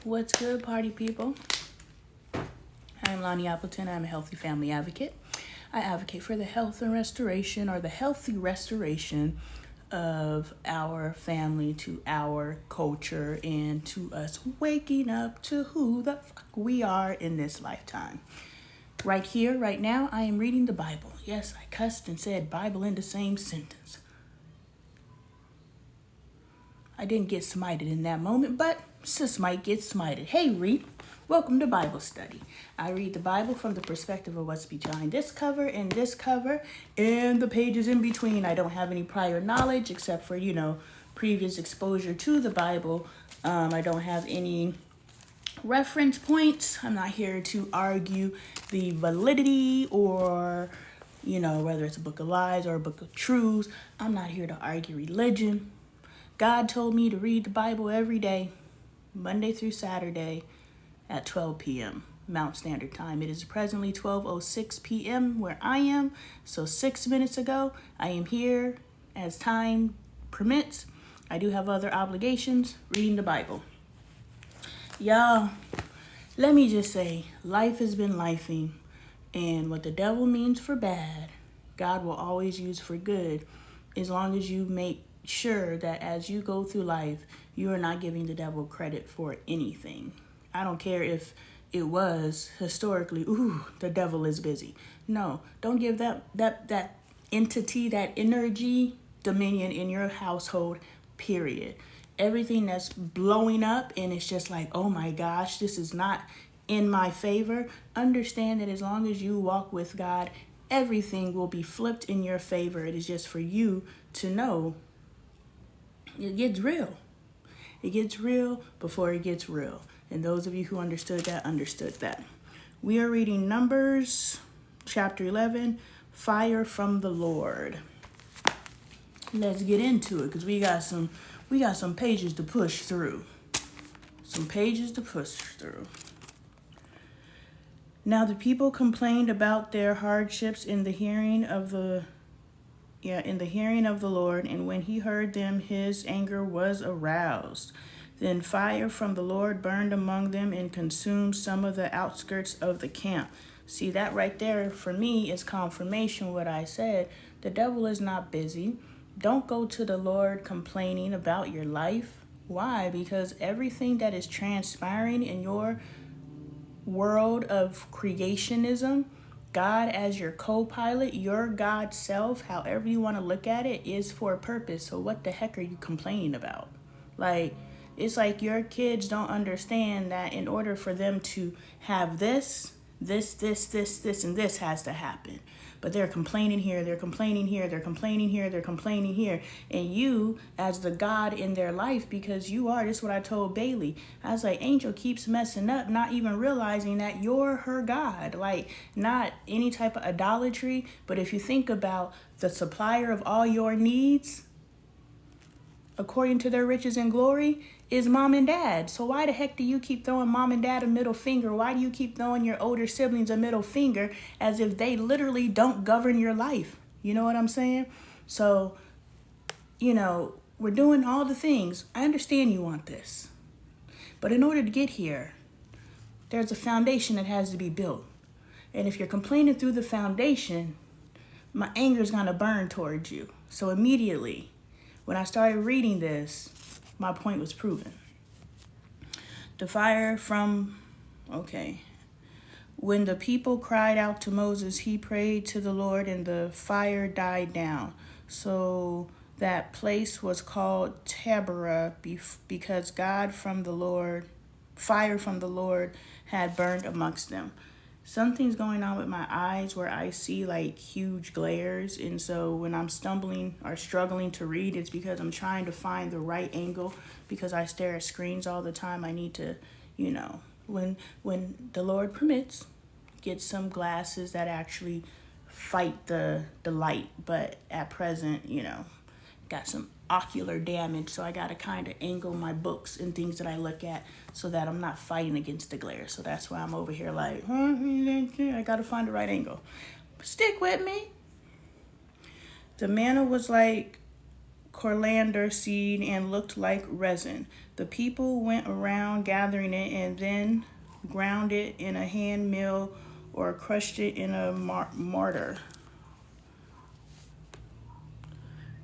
What's good, party people? I'm Lonnie Appleton. I'm a healthy family advocate. I advocate for the health and restoration or the healthy restoration of our family to our culture and to us waking up to who the fuck we are in this lifetime. Right here, right now, I am reading the Bible. Yes, I cussed and said Bible in the same sentence. I didn't get smited in that moment, but sis might get smited. Hey, Reed, welcome to Bible study. I read the Bible from the perspective of what's behind this cover and the pages in between. I don't have any prior knowledge except for, previous exposure to the Bible. I don't have any reference points. I'm not here to argue the validity or, whether it's a book of lies or a book of truths. I'm not here to argue religion. God told me to read the Bible every day, Monday through Saturday at 12 p.m. Mountain Standard Time. It is presently 12:06 p.m. where I am. So 6 minutes ago, I am here as time permits. I do have other obligations, reading the Bible. Y'all, let me just say, life has been lifing, and what the devil means for bad, God will always use for good, as long as you make sure that as you go through life, you are not giving the devil credit for anything. I don't care if it was historically, the devil is busy. No, don't give that entity, that energy, dominion in your household, period. Everything that's blowing up and it's just like, oh my gosh, this is not in my favor. Understand that as long as you walk with God, everything will be flipped in your favor. It is just for you to know it gets real. It gets real before it gets real. And those of you who understood that. We are reading Numbers chapter 11, Fire from the Lord. Let's get into it because we got some pages to push through. Now the people complained about their hardships in the hearing of the Lord, and when he heard them, his anger was aroused. Then fire from the Lord burned among them and consumed some of the outskirts of the camp. See, that right there for me is confirmation what I said. The devil is not busy. Don't go to the Lord complaining about your life. Why? Because everything that is transpiring in your world of creationism, God as your co-pilot, your God self, however you want to look at it, is for a purpose. So what the heck are you complaining about? It's like your kids don't understand that in order for them to have this, and this has to happen. But they're complaining here, they're complaining here. And you, as the God in their life, because you are, this is what I told Bailey. I was like, Angel keeps messing up, not even realizing that you're her God. Not any type of idolatry, but if you think about the supplier of all your needs, according to their riches and glory, is mom and dad. So why the heck do you keep throwing mom and dad a middle finger? Why do you keep throwing your older siblings a middle finger as if they literally don't govern your life? You know what I'm saying? So, we're doing all the things. I understand you want this. But in order to get here, there's a foundation that has to be built. And if you're complaining through the foundation, my anger is going to burn towards you. So immediately, when I started reading this, my point was proven. When the people cried out to Moses, he prayed to the Lord and the fire died down. So that place was called Taberah because fire from the Lord had burned amongst them. Something's going on with my eyes where I see huge glares. And so when I'm stumbling or struggling to read, it's because I'm trying to find the right angle because I stare at screens all the time. I need to, when the Lord permits, get some glasses that actually fight the light. But at present, got some ocular damage, so I got to kind of angle my books and things that I look at so that I'm not fighting against the glare. So that's why I'm over here I got to find the right angle. Stick with me. The manna was coriander seed and looked like resin. The people went around gathering it and then ground it in a hand mill or crushed it in a mortar.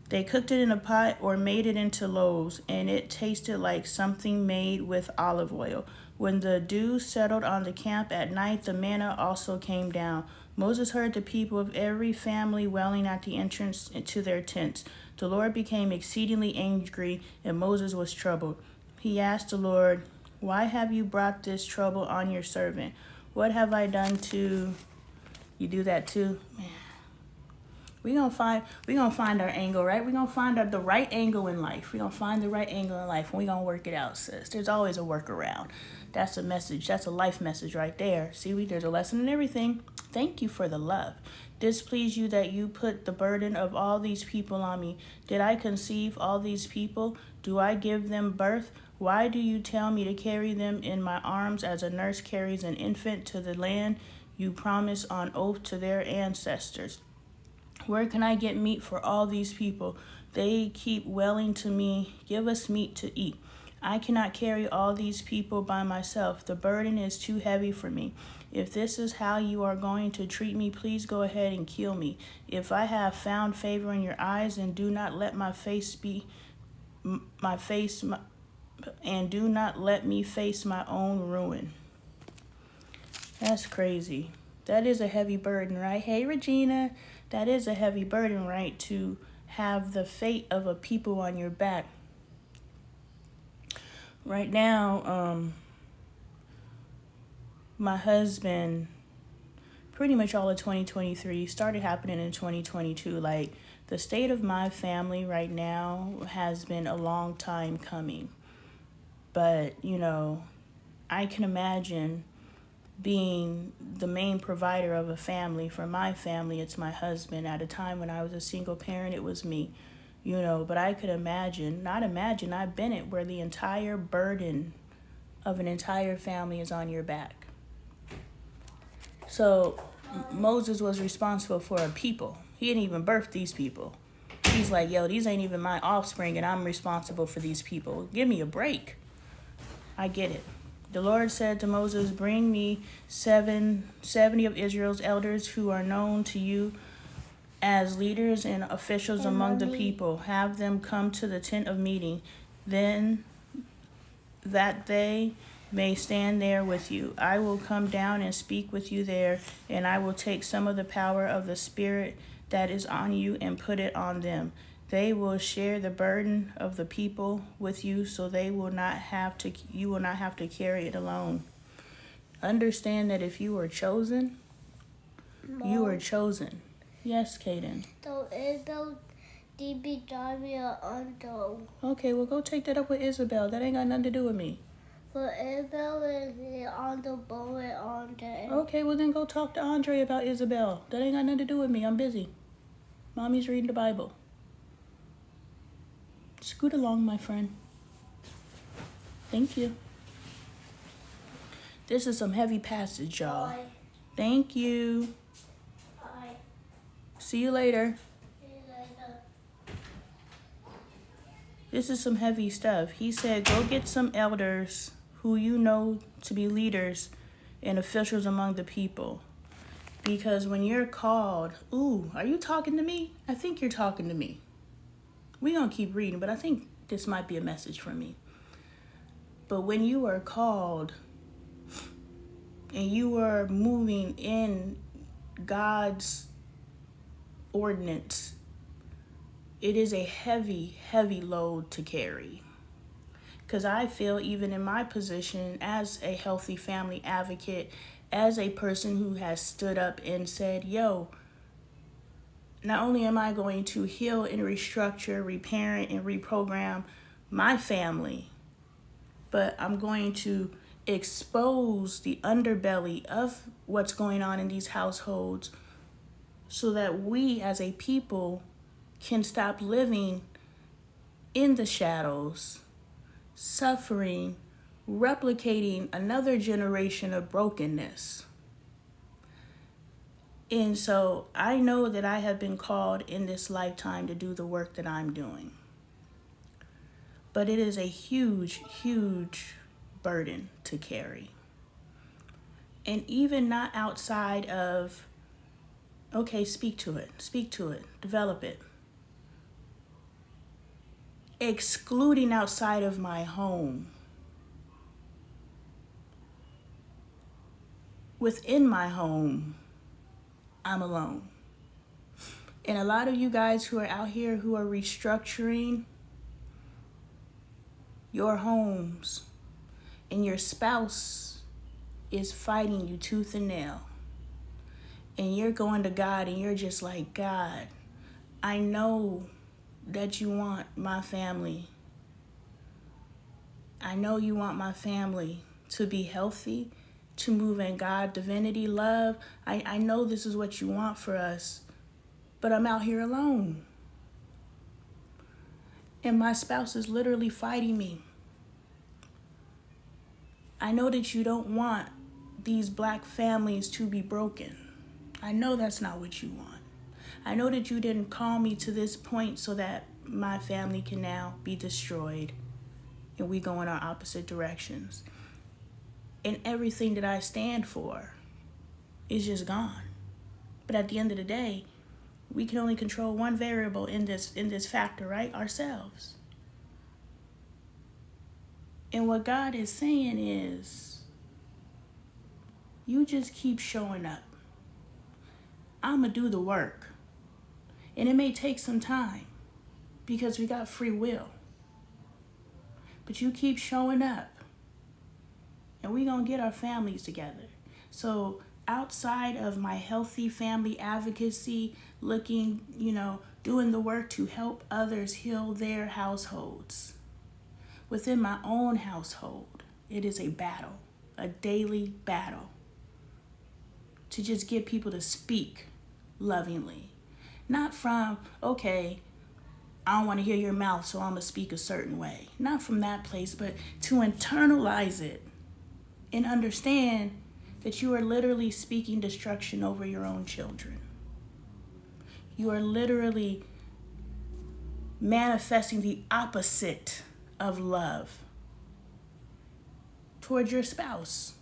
They cooked it in a pot or made it into loaves, and it tasted like something made with olive oil. When the dew settled on the camp at night, the manna also came down. Moses heard the people of every family wailing at the entrance to their tents. The Lord became exceedingly angry, and Moses was troubled. He asked the Lord, "Why have you brought this trouble on your servant? What have I done to..." You do that too? Man. We're gonna find our angle, right? We're gonna find the right angle in life. We're gonna find the right angle in life, and we're gonna work it out, sis. There's always a workaround. That's a message. That's a life message right there. See, there's a lesson in everything. Thank you for the love. Displease you that you put the burden of all these people on me. Did I conceive all these people? Do I give them birth? Why do you tell me to carry them in my arms as a nurse carries an infant to the land you promised on oath to their ancestors? Where can I get meat for all these people? They keep wailing to me, "Give us meat to eat." I cannot carry all these people by myself. The burden is too heavy for me. If this is how you are going to treat me, please go ahead and kill me. If I have found favor in your eyes, and do not let do not let me face my own ruin. That's crazy. That is a heavy burden, right? Hey, Regina. That is a heavy burden, right? To have the fate of a people on your back. Right now, my husband, pretty much all of 2023 started happening in 2022. Like, the state of my family right now has been a long time coming. But, I can imagine being the main provider of a family. For my family, it's my husband. At a time when I was a single parent, it was me, but I could I've been it, where the entire burden of an entire family is on your back. So Moses was responsible for a people. He didn't even birth these people. He's like, yo, these ain't even my offspring, and I'm responsible for these people. Give me a break. I get it. The Lord said to Moses, "Bring me 70 of Israel's elders who are known to you as leaders and officials among the people. Have them come to the tent of meeting, then that they may stand there with you. I will come down and speak with you there, and I will take some of the power of the Spirit that is on you and put it on them. They will share the burden of the people with you, so you will not have to carry it alone." Understand that if you are chosen, you are chosen. Yes, Kaden. So Isabel DB driving on the... Okay, well, go take that up with Isabel. That ain't got nothing to do with me. But Isabel is on the boat with Andre. Okay, well, then go talk to Andre about Isabel. That ain't got nothing to do with me. I'm busy. Mommy's reading the Bible. Scoot along, my friend. Thank you. This is some heavy passage, y'all. Bye. Thank you. Bye. See you later. See you later. This is some heavy stuff. He said, go get some elders who you know to be leaders and officials among the people. Because when you're called, are you talking to me? I think you're talking to me. We're going to keep reading, but I think this might be a message from me. But when you are called and you are moving in God's ordinance, it is a heavy, heavy load to carry. Because I feel, even in my position as a healthy family advocate, as a person who has stood up and said, yo, not only am I going to heal and restructure, reparent, and reprogram my family, but I'm going to expose the underbelly of what's going on in these households so that we as a people can stop living in the shadows, suffering, replicating another generation of brokenness. And so I know that I have been called in this lifetime to do the work that I'm doing. but it is a huge, huge burden to carry. And even not outside of, okay, speak to it, develop it. Excluding outside of my home. Within my home, I'm alone. And a lot of you guys who are out here who are restructuring your homes, and your spouse is fighting you tooth and nail. And you're going to God and you're just like, God, I know that you want my family. I know you want my family to be healthy, to move in God, divinity, love. I know this is what you want for us, but I'm out here alone. And my spouse is literally fighting me. I know that you don't want these black families to be broken. I know that's not what you want. I know that you didn't call me to this point so that my family can now be destroyed and we go in our opposite directions. And everything that I stand for is just gone. But at the end of the day, we can only control one variable in this factor, right? Ourselves. And what God is saying is, you just keep showing up. I'm going to do the work. And it may take some time because we got free will. But you keep showing up and we going to get our families together. So outside of my healthy family advocacy, looking, doing the work to help others heal their households. Within my own household, it is a battle, a daily battle to just get people to speak lovingly. Not from, okay, I don't want to hear your mouth, so I'm going to speak a certain way. Not from that place, but to internalize it and understand that you are literally speaking destruction over your own children. You are literally manifesting the opposite of love towards your spouse.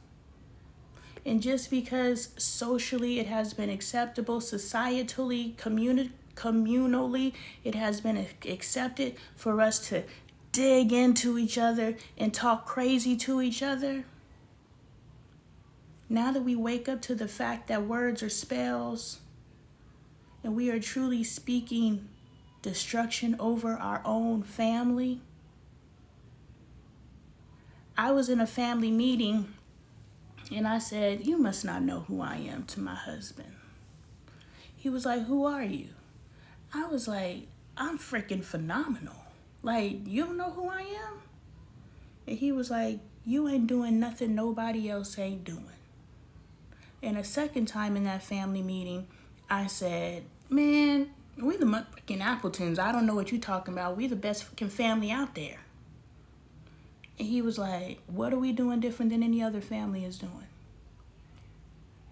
And just because socially it has been acceptable, societally, communally, it has been accepted for us to dig into each other and talk crazy to each other. Now that we wake up to the fact that words are spells and we are truly speaking destruction over our own family. I was in a family meeting and I said, "You must not know who I am," to my husband. He was like, "Who are you?" I was like, "I'm freaking phenomenal. Like, you don't know who I am?" And he was like, "You ain't doing nothing nobody else ain't doing." And a second time in that family meeting, I said, "Man, we the motherfucking Appletons. I don't know what you talking about. We the best fucking family out there." And he was like, "What are we doing different than any other family is doing?"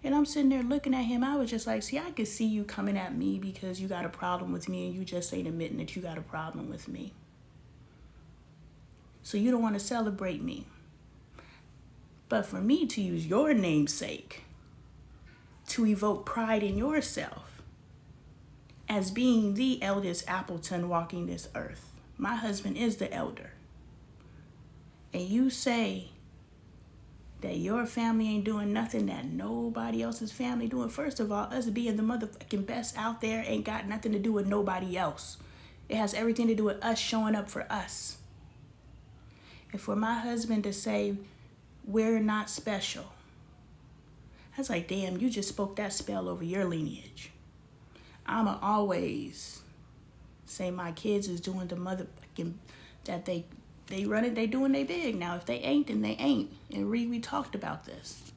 And I'm sitting there looking at him. I was just like, see, I could see you coming at me because you got a problem with me and you just ain't admitting that you got a problem with me. So you don't want to celebrate me. But for me to use your namesake to evoke pride in yourself as being the eldest Appleton walking this earth. My husband is the elder. And you say that your family ain't doing nothing that nobody else's family doing. First of all, us being the motherfucking best out there ain't got nothing to do with nobody else. It has everything to do with us showing up for us. And for my husband to say, we're not special. I was like, damn, you just spoke that spell over your lineage. I'ma always say my kids is doing the motherfucking, that they run it, they doing they big. Now, if they ain't, then they ain't. And we talked about this.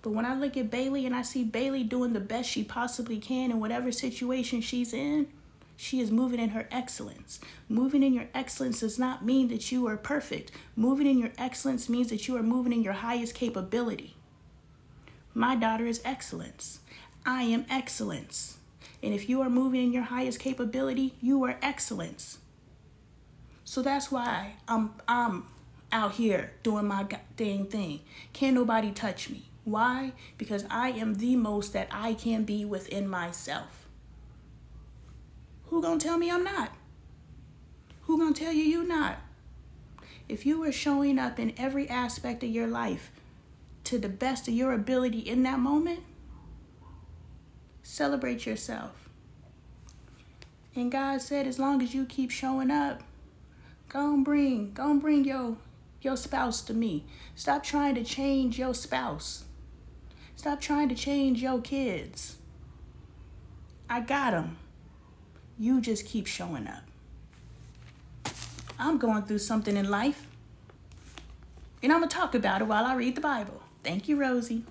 But when I look at Bailey and I see Bailey doing the best she possibly can in whatever situation she's in, she is moving in her excellence. Moving in your excellence does not mean that you are perfect. Moving in your excellence means that you are moving in your highest capability. My daughter is excellence. I am excellence. And if you are moving in your highest capability, you are excellence. So that's why I'm out here doing my dang thing. Can't nobody touch me. Why? Because I am the most that I can be within myself. Who gonna tell me I'm not? Who gonna tell you you not? If you were showing up in every aspect of your life to the best of your ability in that moment, celebrate yourself. And God said, as long as you keep showing up, go and bring your spouse to me. Stop trying to change your spouse. Stop trying to change your kids. I got them. You just keep showing up. I'm going through something in life, and I'm going to talk about it while I read the Bible. Thank you, Rosie.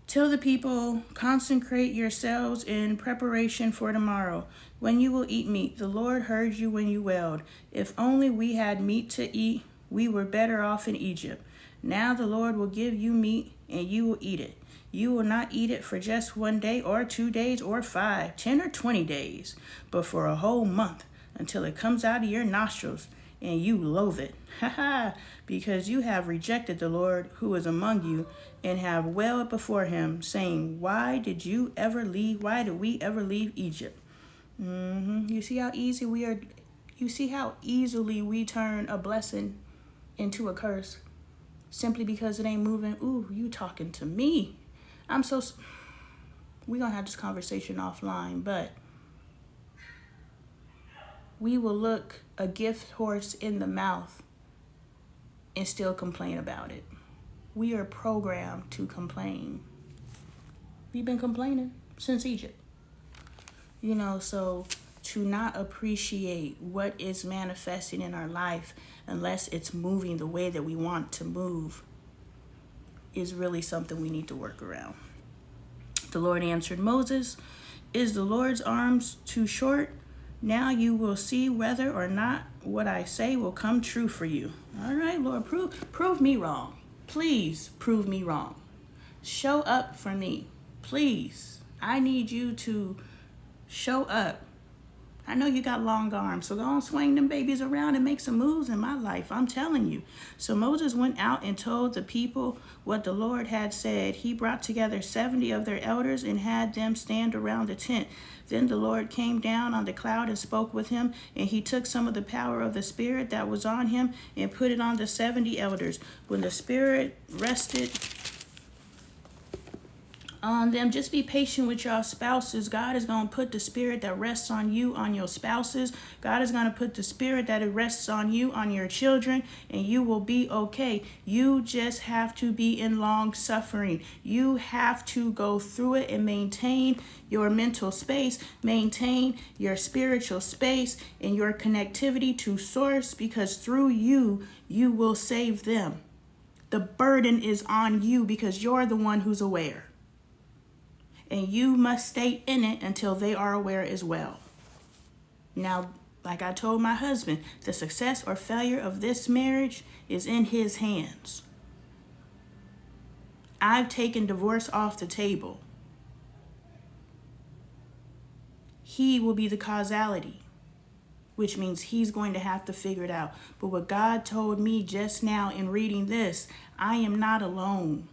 Tell the people, consecrate yourselves in preparation for tomorrow, when you will eat meat. The Lord heard you when you wailed. If only we had meat to eat, we were better off in Egypt. Now the Lord will give you meat, and you will eat it. You will not eat it for just 1 day or 2 days or 5, 10 or 20 days, but for a whole month, until it comes out of your nostrils, and you loathe it. Because you have rejected the Lord who is among you, and have wailed before him, saying, why did we ever leave Egypt? You see how easy we are. You see how easily we turn a blessing into a curse simply because it ain't moving. Ooh, you talking to me. We're going to have this conversation offline, but we will look a gift horse in the mouth and still complain about it. We are programmed to complain. We've been complaining since Egypt. So to not appreciate what is manifesting in our life unless it's moving the way that we want to move is really something we need to work around. The Lord answered Moses, is the Lord's arms too short? Now you will see whether or not what I say will come true for you. All right, Lord, prove me wrong. Please prove me wrong. Show up for me. Please. I need you to show up. I know you got long arms, so go on, swing them babies around and make some moves in my life. I'm telling you. So Moses went out and told the people what the Lord had said. He brought together 70 of their elders and had them stand around the tent. Then the Lord came down on the cloud and spoke with him, and he took some of the power of the Spirit that was on him and put it on the 70 elders. When the Spirit rested on them, just be patient with your spouses. God is going to put the Spirit that rests on you on your spouses. God is going to put the Spirit that it rests on you on your children, and you will be okay. You just have to be in long suffering. You have to go through it and maintain your mental space, maintain your spiritual space and your connectivity to source, because through you, you will save them. The burden is on you because you're the one who's aware. And you must stay in it until they are aware as well. Now, like I told my husband, the success or failure of this marriage is in his hands. I've taken divorce off the table. He will be the causality, which means he's going to have to figure it out. But what God told me just now in reading this, I am not alone.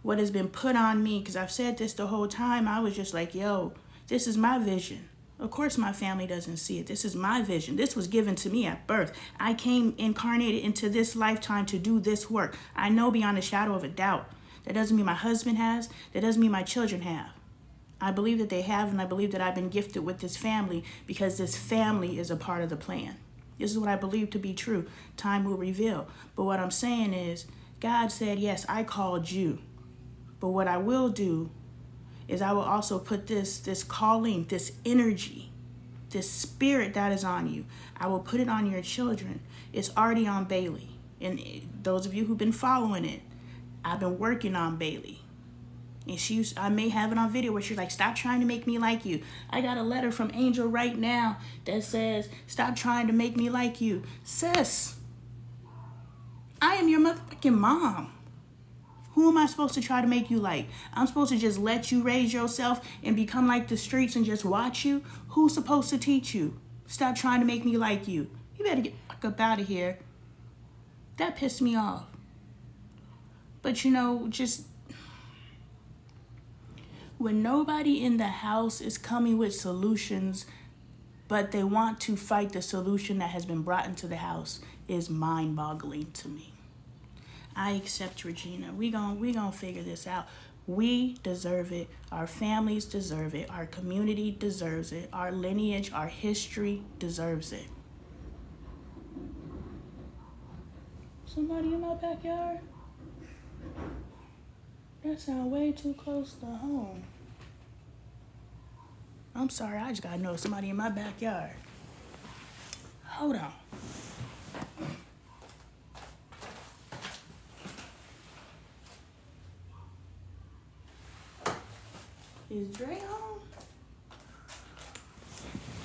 What has been put on me, because I've said this the whole time, I was just like, yo, this is my vision. Of course my family doesn't see it. This is my vision. This was given to me at birth. I came incarnated into this lifetime to do this work. I know beyond a shadow of a doubt. That doesn't mean my husband has. That doesn't mean my children have. I believe that they have, and I believe that I've been gifted with this family because this family is a part of the plan. This is what I believe to be true. Time will reveal. But what I'm saying is, God said, yes, I called you. But what I will do is I will also put this calling, this energy, this spirit that is on you. I will put it on your children. It's already on Bailey. And those of you who've been following it, I've been working on Bailey. And I may have it on video where she's like, stop trying to make me like you. I got a letter from Angel right now that says, stop trying to make me like you. Sis, I am your motherfucking mom. Who am I supposed to try to make you like? I'm supposed to just let you raise yourself and become like the streets and just watch you? Who's supposed to teach you? Stop trying to make me like you. You better get up out of here. That pissed me off. But you know, just when nobody in the house is coming with solutions, but they want to fight the solution that has been brought into the house, is mind-boggling to me. I accept Regina. We gonna figure this out. We deserve it. Our families deserve it. Our community deserves it. Our lineage, our history deserves it. Somebody in my backyard? That sounds way too close to home. I'm sorry, I just gotta know somebody in my backyard. Hold on. Is Dre home?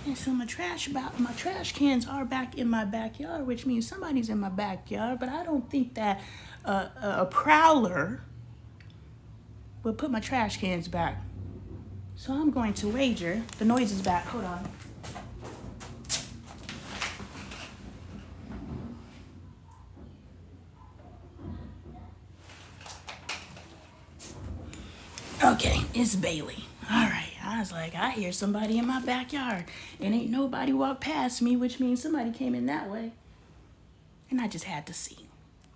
And so my trash cans are back in my backyard, which means somebody's in my backyard, but I don't think that a prowler will put my trash cans back. So I'm going to wager. The noise is back. Hold on. Okay, it's Bailey. All right. I was like, I hear somebody in my backyard, and ain't nobody walked past me, which means somebody came in that way. And I just had to see,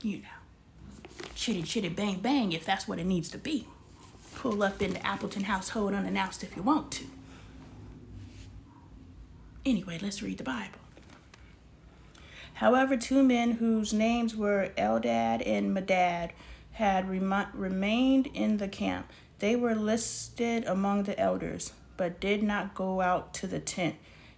you know, chitty chitty bang bang if that's what it needs to be. Pull up in the Appleton household unannounced if you want to. Anyway, let's read the Bible. However, 2 men whose names were Eldad and Medad had remained in the camp. They were listed among the elders, but did not go out to the tent.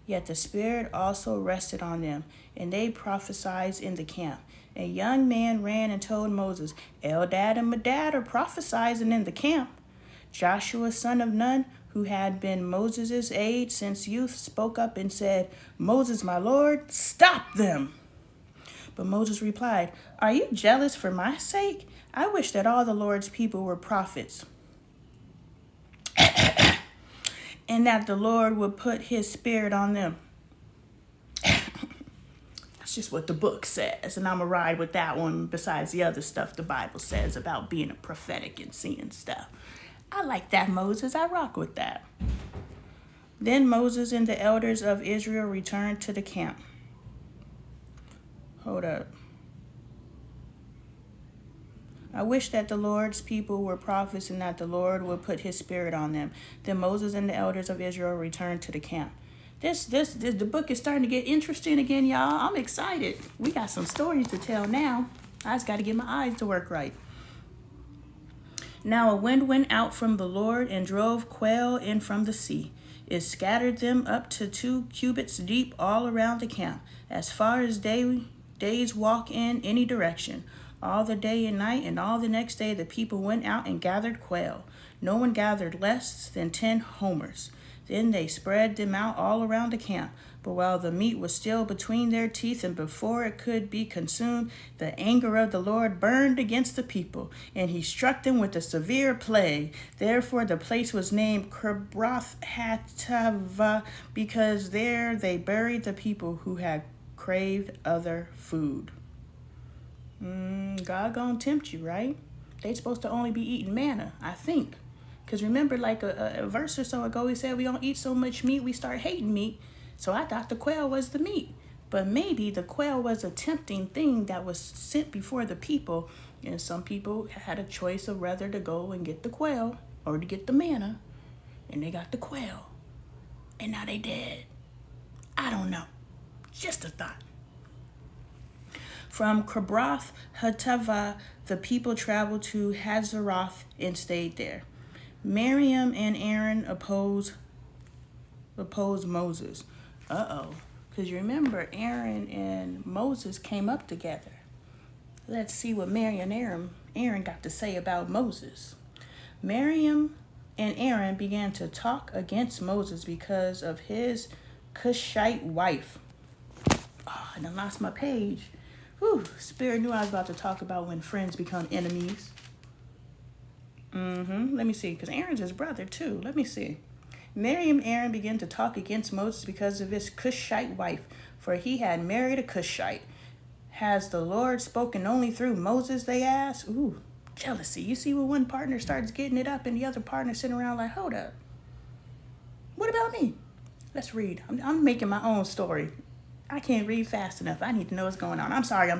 Yet the Spirit also rested on them, and they prophesied in the camp. A young man ran and told Moses, Eldad and Medad are prophesying in the camp. Joshua, son of Nun, who had been Moses' aide since youth, spoke up and said, Moses, my Lord, stop them. But Moses replied, Are you jealous for my sake? I wish that all the Lord's people were prophets, and that the Lord would put his Spirit on them. That's just what the book says, and I'm going to ride with that one besides the other stuff the Bible says about being a prophetic and seeing stuff. I like that, Moses. I rock with that. Then Moses and the elders of Israel returned to the camp. Hold up. I wish that the Lord's people were prophets and that the Lord would put his Spirit on them. Then Moses and the elders of Israel returned to the camp. The book is starting to get interesting again, y'all. I'm excited. We got some stories to tell now. I just got to get my eyes to work right. Now a wind went out from the Lord and drove quail in from the sea. It scattered them up to 2 cubits deep all around the camp, as far as days walk in any direction. All the day and night and all the next day the people went out and gathered quail. No one gathered less than 10 homers. Then they spread them out all around the camp. But while the meat was still between their teeth and before it could be consumed, the anger of the Lord burned against the people, and he struck them with a severe plague. Therefore the place was named Kibroth Hattaavah, because there they buried the people who had craved other food. God gonna tempt you, right? They supposed to only be eating manna, I think. Because remember, like a verse or so ago, he said we don't eat so much meat, we start hating meat. So I thought the quail was the meat. But maybe the quail was a tempting thing that was sent before the people. And some people had a choice of whether to go and get the quail or to get the manna. And they got the quail. And now they dead. I don't know. Just a thought. From Kibroth Hattaavah, the people traveled to Hazeroth and stayed there. Miriam and Aaron opposed Moses. Because you remember, Aaron and Moses came up together. Let's see what Miriam and Aaron got to say about Moses. Miriam and Aaron began to talk against Moses because of his Cushite wife. Oh, I done lost my page. Whew, Spirit knew I was about to talk about when friends become enemies. Let me see, because Aaron's his brother too. Let me see. Miriam and Aaron began to talk against Moses because of his Cushite wife, for he had married a Cushite. Has the Lord spoken only through Moses, they asked. Ooh, jealousy. You see when one partner starts getting it up and the other partner sitting around like, hold up. What about me? Let's read. I'm making my own story. I can't read fast enough. I need to know what's going on. I'm sorry.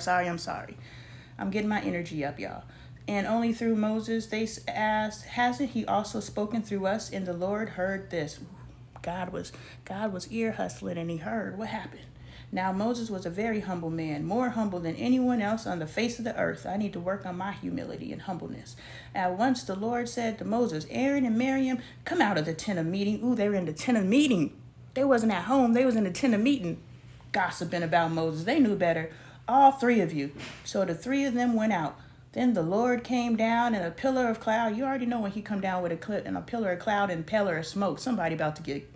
I'm getting my energy up, y'all. And only through Moses, they asked, hasn't he also spoken through us? And the Lord heard this. God was ear hustling, and he heard. What happened? Now Moses was a very humble man, more humble than anyone else on the face of the earth. I need to work on my humility and humbleness. At once the Lord said to Moses, Aaron and Miriam, come out of the tent of meeting. Ooh, they were in the tent of meeting. They wasn't at home. They was in the tent of meeting, gossiping about Moses. They knew better. All three of you. So the three of them went out. Then the Lord came down in a pillar of cloud. You already know when he come down with a pillar of cloud and a pillar of smoke. Somebody about to get.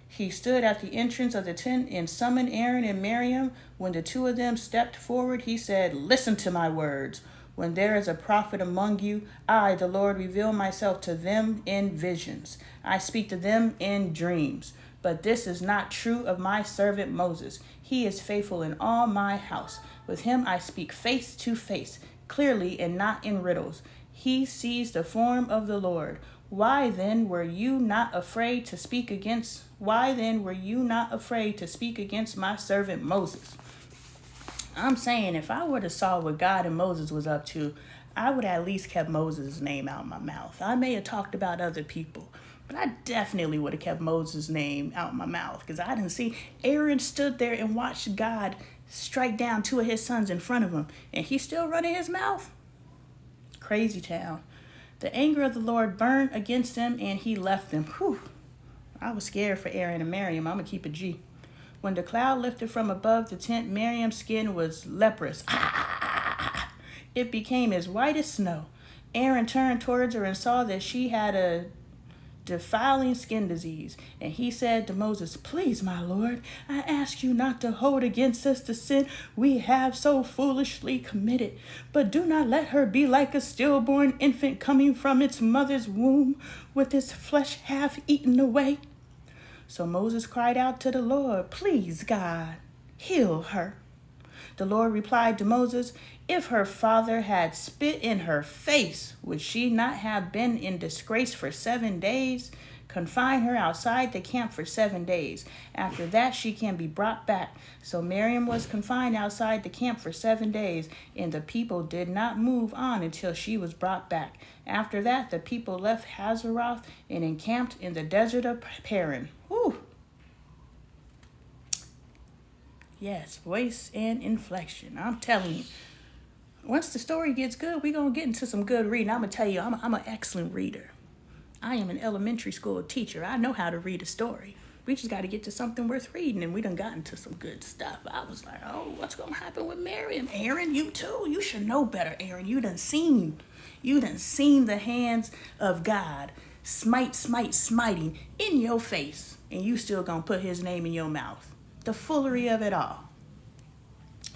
He stood at the entrance of the tent and summoned Aaron and Miriam. When the two of them stepped forward, he said, listen to my words. When there is a prophet among you, I, the Lord, reveal myself to them in visions. I speak to them in dreams. But this is not true of my servant Moses. He is faithful in all my house. With him I speak face to face, clearly and not in riddles. He sees the form of the Lord. Why then were you not afraid to speak against my servant Moses? I'm saying if I would have saw what God and Moses was up to, I would at least kept Moses' name out of my mouth. I may have talked about other people, but I definitely would have kept Moses' name out of my mouth, because I didn't see Aaron stood there and watched God strike down two of his sons in front of him, and he's still running his mouth. Crazy town. The anger of the Lord burned against them, and he left them. Whew. I was scared for Aaron and Miriam. I'm going to keep a G. When the cloud lifted from above the tent, Miriam's skin was leprous. It became as white as snow. Aaron turned towards her and saw that she had a defiling skin disease. And he said to Moses, please, my Lord, I ask you not to hold against us the sin we have so foolishly committed. But do not let her be like a stillborn infant coming from its mother's womb with its flesh half eaten away. So Moses cried out to the Lord, please, God, heal her. The Lord replied to Moses, if her father had spit in her face, would she not have been in disgrace for 7 days? Confine her outside the camp for 7 days. After that, she can be brought back. So Miriam was confined outside the camp for 7 days, and the people did not move on until she was brought back. After that, the people left Hazeroth and encamped in the desert of Paran. Whew. Yes, voice and inflection. I'm telling you. Once the story gets good, we're going to get into some good reading. I'm going to tell you, I'm an excellent reader. I am an elementary school teacher. I know how to read a story. We just got to get to something worth reading, and we done got into some good stuff. I was like, oh, what's going to happen with Miriam? Aaron, you too. You should know better, Aaron. You done seen the hands of God smiting in your face, and you still going to put his name in your mouth. The foolery of it all.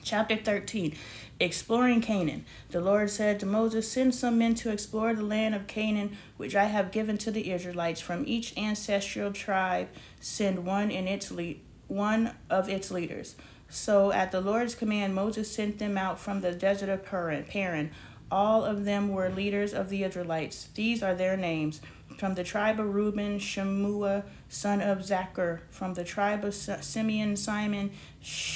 Chapter 13, Exploring Canaan. The Lord said to Moses, send some men to explore the land of Canaan, which I have given to the Israelites. From each ancestral tribe, send one of its leaders. So at the Lord's command, Moses sent them out from the desert of Paran. All of them were leaders of the Israelites. These are their names. From the tribe of Reuben, Shemua, son of Zachar. From the tribe of Simeon, Simon.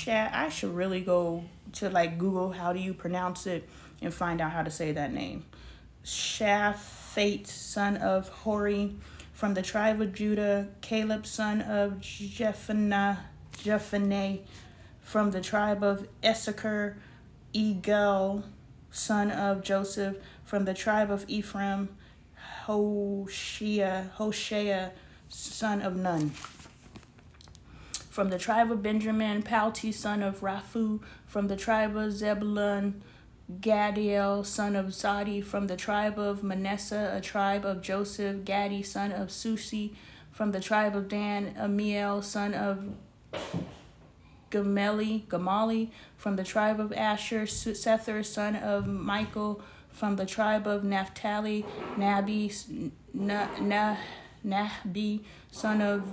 I should really go to Google how do you pronounce it and find out how to say that name. Shaphat, son of Hori. From the tribe of Judah, Caleb, son of Jephunneh. From the tribe of Issachar, Egal, son of Joseph. From the tribe of Ephraim, Hoshea, son of Nun. From the tribe of Benjamin, Palti, son of Raphu. From the tribe of Zebulun, Gadiel, son of Zadi. From the tribe of Manasseh, a tribe of Joseph, Gadi, son of Susi. From the tribe of Dan, Amiel, son of Gamali. From the tribe of Asher, Sethur, son of Michael. From the tribe of Naphtali, Nabi, Nahbi, son of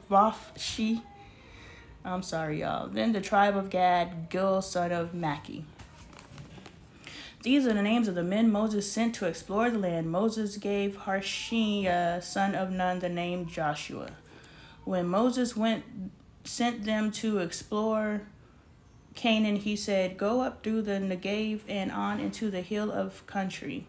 Vashti. I'm sorry, y'all. Then the tribe of Gad, Gil, son of Maki. These are the names of the men Moses sent to explore the land. Moses gave Harshiah, son of Nun, the name Joshua. When Moses sent them to explore Canaan, he said, "Go up through the Negev and on into the hill country.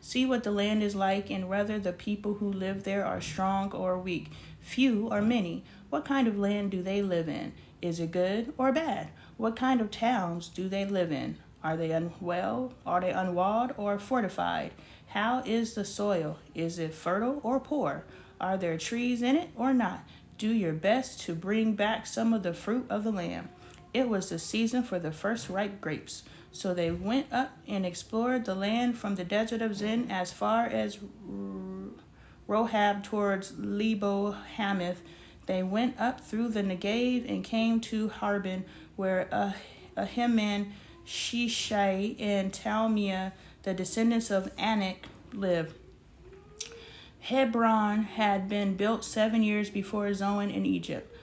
See what the land is like and whether the people who live there are strong or weak, few or many. What kind of land do they live in? Is it good or bad? What kind of towns do they live in? Are they unwalled or fortified? How is the soil? Is it fertile or poor? Are there trees in it or not? Do your best to bring back some of the fruit of the land." It was the season for the first ripe grapes. So they went up and explored the land from the desert of Zin as far as Rohab towards Lebo Hamath. They went up through the Negev and came to Harbin, where Ahiman, Shishai, and Talmiah, the descendants of Anak, lived. Hebron had been built 7 years before Zoan in Egypt.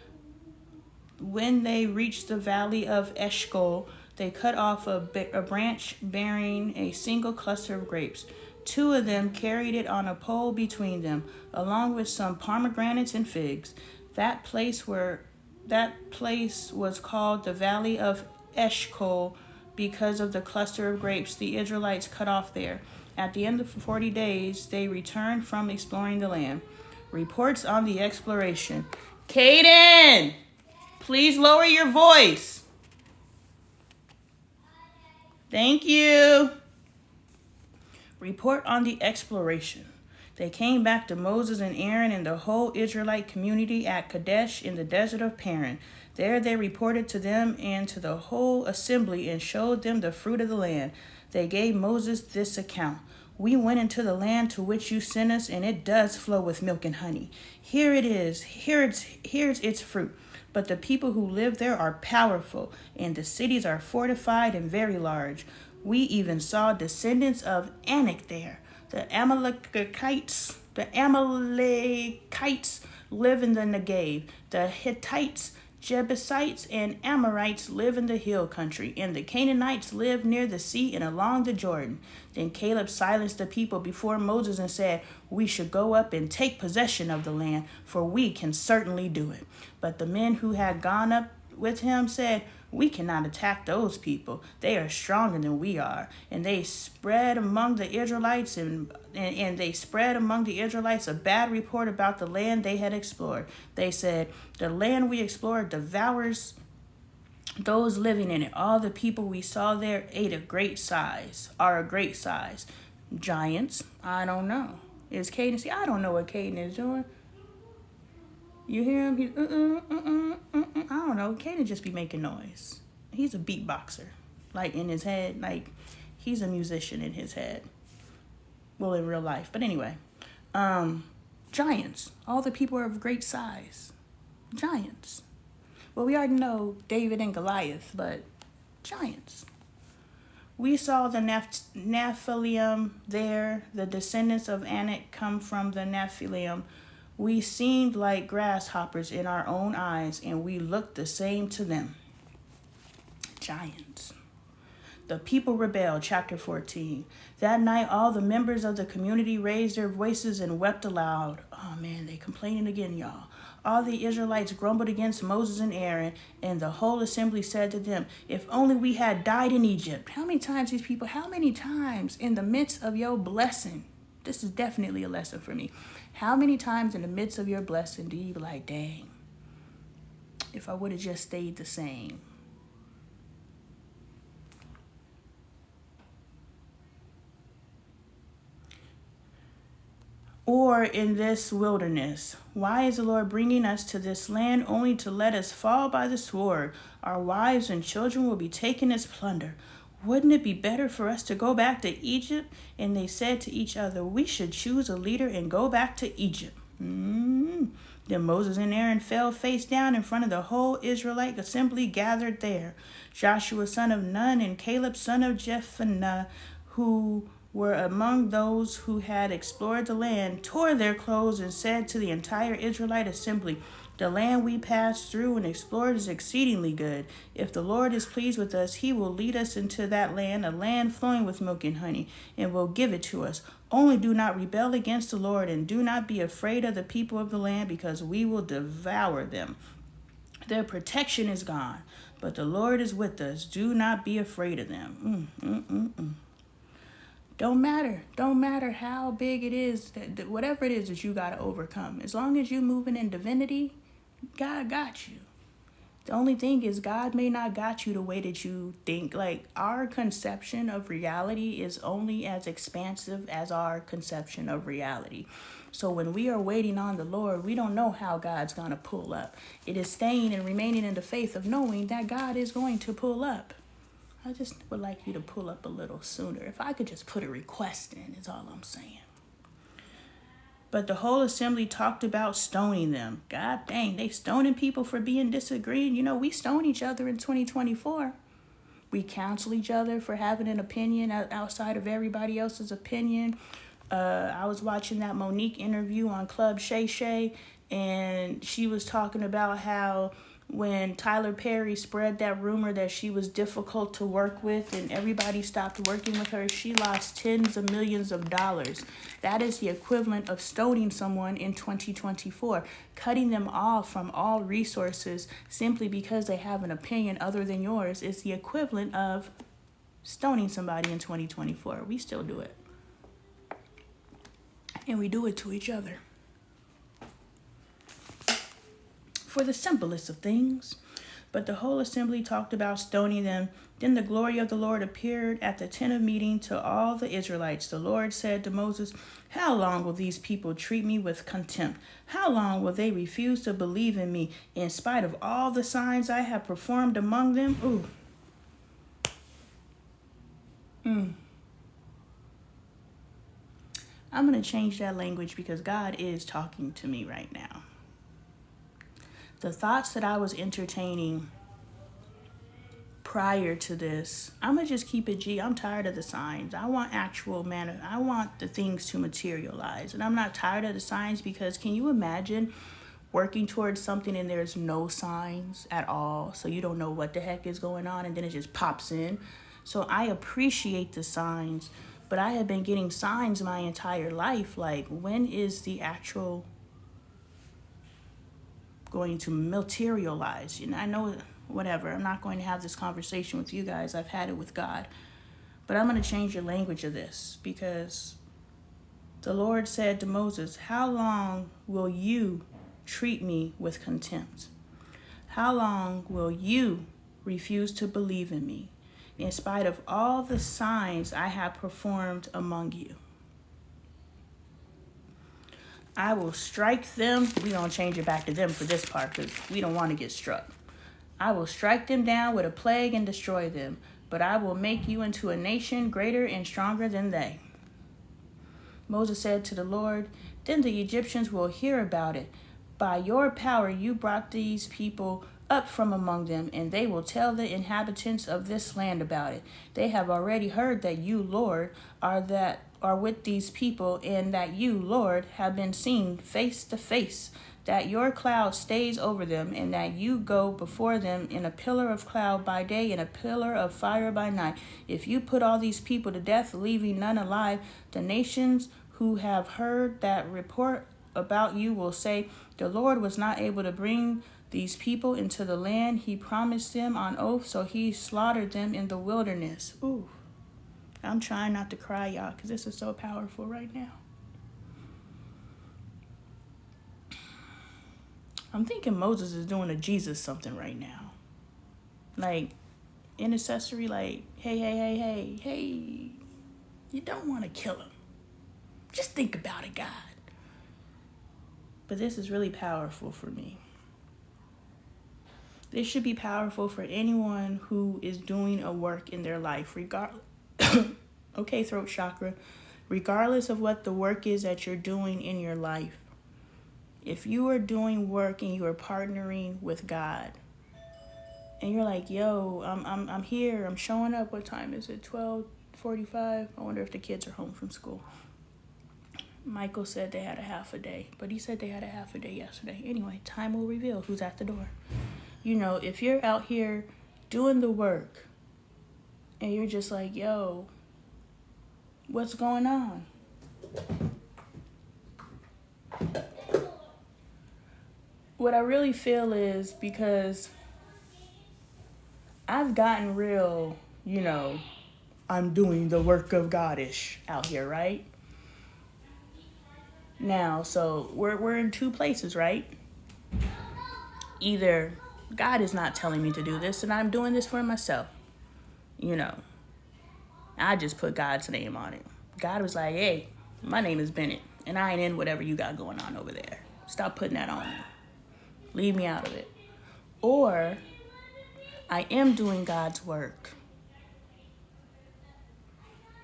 When they reached the valley of Eshcol, they cut off a branch bearing a single cluster of grapes. 2 of them carried it on a pole between them, along with some pomegranates and figs. That place was called the Valley of Eshcol because of the cluster of grapes the Israelites cut off there. At the end of 40 days, they returned from exploring the land. Reports on the exploration. Caden, please lower your voice. Thank you. Report on the exploration. They came back to Moses and Aaron and the whole Israelite community at Kadesh in the desert of Paran. There they reported to them and to the whole assembly and showed them the fruit of the land. They gave Moses this account. "We went into the land to which you sent us, and it does flow with milk and honey. Here it is. Here's its fruit. But the people who live there are powerful, and the cities are fortified and very large. We even saw descendants of Anak there. The Amalekites live in the Negev. The Hittites, Jebusites, and Amorites live in the hill country, and the Canaanites live near the sea and along the Jordan." Then Caleb silenced the people before Moses and said, "We should go up and take possession of the land, for we can certainly do it." But the men who had gone up with him said, "We cannot attack those people. They are stronger than we are." And they spread among the Israelites a bad report about the land they had explored. They said, "The land we explored devours those living in it. All the people we saw there are a great size. Giants? I don't know." Is Caden? See, I don't know what Caden is doing. You hear him? He's I don't know. Caden just be making noise. He's a beatboxer, like in his head. Like he's a musician in his head. Well, in real life, but anyway, giants. All the people are of great size. Giants. Well, we already know David and Goliath, but giants. "We saw the Nephilim there. The descendants of Anak come from the Nephilim. We seemed like grasshoppers in our own eyes, and we looked the same to them." Giants. The people rebelled, chapter 14. That night, all the members of the community raised their voices and wept aloud. Oh man, they complaining again, y'all. All the Israelites grumbled against Moses and Aaron, and the whole assembly said to them, "If only we had died in Egypt." How many times in the midst of your blessing, this is definitely a lesson for me. How many times in the midst of your blessing do you be like, dang, if I would have just stayed the same? Or in this wilderness, why is the Lord bringing us to this land only to let us fall by the sword? Our wives and children will be taken as plunder. Wouldn't it be better for us to go back to Egypt? And they said to each other, "We should choose a leader and go back to Egypt." Then Moses and Aaron fell face down in front of the whole Israelite assembly gathered there. Joshua son of Nun and Caleb son of Jephunneh, who were among those who had explored the land, tore their clothes, and said to the entire Israelite assembly, "The land we passed through and explored is exceedingly good. If the Lord is pleased with us, he will lead us into that land, a land flowing with milk and honey, and will give it to us. Only do not rebel against the Lord, and do not be afraid of the people of the land, because we will devour them. Their protection is gone, but the Lord is with us. Do not be afraid of them." Don't matter how big it is, that whatever it is that you got to overcome. As long as you're moving in divinity, God got you. The only thing is, God may not got you the way that you think. Like, our conception of reality is only as expansive as our conception of reality. So when we are waiting on the Lord, we don't know how God's going to pull up. It is staying and remaining in the faith of knowing that God is going to pull up. I just would like you to pull up a little sooner. If I could just put a request in, is all I'm saying. But the whole assembly talked about stoning them. God dang, they stoning people for being disagreeing. You know, we stone each other in 2024. We counsel each other for having an opinion outside of everybody else's opinion. I was watching that Monique interview on Club Shay Shay, and she was talking about how when Tyler Perry spread that rumor that she was difficult to work with and everybody stopped working with her, she lost tens of millions of dollars. That is the equivalent of stoning someone in 2024, cutting them off from all resources simply because they have an opinion other than yours is the equivalent of stoning somebody in 2024. We still do it. And we do it to each other. For the simplest of things. But the whole assembly talked about stoning them. Then the glory of the Lord appeared at the tent of meeting to all the Israelites. The Lord said to Moses, "How long will these people treat me with contempt? How long will they refuse to believe in me in spite of all the signs I have performed among them?" Ooh. I'm going to change that language because God is talking to me right now. The thoughts that I was entertaining prior to this, I'm going to just keep it G. I'm tired of the signs. I want actual I want the things to materialize. And I'm not tired of the signs because can you imagine working towards something and there's no signs at all? So you don't know what the heck is going on and then it just pops in. So I appreciate the signs, but I have been getting signs my entire life. Like, when is the actual going to materialize? You know, I know, whatever. I'm not going to have this conversation with you guys. I've had it with God. But I'm going to change the language of this because the Lord said to Moses, "How long will you treat me with contempt? How long will you refuse to believe in me in spite of all the signs I have performed among you? I will strike them." We're going to change it back to them for this part because we don't want to get struck. "I will strike them down with a plague and destroy them, but I will make you into a nation greater and stronger than they." Moses said to the Lord, "Then the Egyptians will hear about it. By your power you brought these people up from among them, and they will tell the inhabitants of this land about it. They have already heard that you, Lord, are with these people, and that you, Lord, have been seen face to face, that your cloud stays over them, and that you go before them in a pillar of cloud by day and a pillar of fire by night. If you put all these people to death, leaving none alive, the nations who have heard that report about you will say, 'The Lord was not able to bring these people into the land he promised them on oath, so he slaughtered them in the wilderness.'" Ooh, I'm trying not to cry, y'all, because this is so powerful right now. I'm thinking Moses is doing a Jesus something right now. Like, intercessory, like, hey, you don't want to kill him. Just think about it, God. But this is really powerful for me. This should be powerful for anyone who is doing a work in their life, okay, throat chakra, regardless of what the work is that you're doing in your life. If you are doing work and you are partnering with God, and you're like, "Yo, I'm here, I'm showing up. What time is it? 12 45. I wonder if the kids are home from school. Michael said they had a half a day, but he said they had a half a day yesterday. Anyway, time will reveal who's at the door. You know, if you're out here doing the work and you're just like, yo, what's going on? What I really feel is because I've gotten real, you know, I'm doing the work of God-ish out here, right? Now, so we're in two places, right? Either God is not telling me to do this and I'm doing this for myself. You know, I just put God's name on it. God was like, hey, my name is Bennett and I ain't in whatever you got going on over there. Stop putting that on me. Leave me out of it. Or I am doing God's work.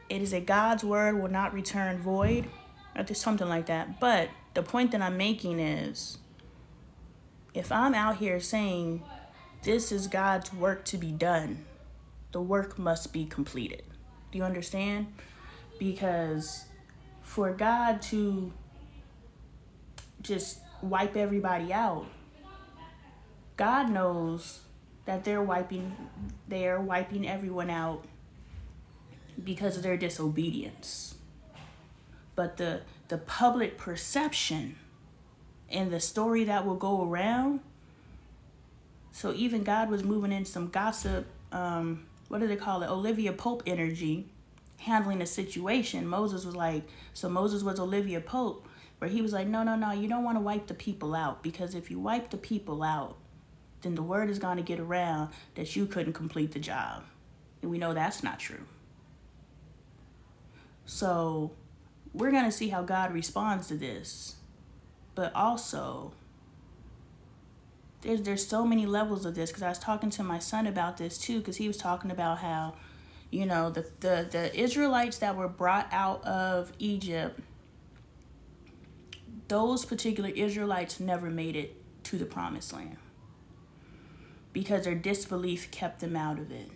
It is a God's word will not return void, or just something like that. But the point that I'm making is, if I'm out here saying this is God's work to be done, the work must be completed. Do you understand? Because for God to just wipe everybody out, God knows that they are wiping everyone out because of their disobedience. But the public perception and the story that will go around, so even God was moving in some gossip, what do they call it? Olivia Pope energy, handling a situation. Moses was Olivia Pope, where he was like, no, you don't want to wipe the people out, because if you wipe the people out, then the word is going to get around that you couldn't complete the job. And we know that's not true. So we're going to see how God responds to this. But also, there's so many levels of this, because I was talking to my son about this too, because he was talking about how, you know, the Israelites that were brought out of Egypt, those particular Israelites never made it to the promised land because their disbelief kept them out of it.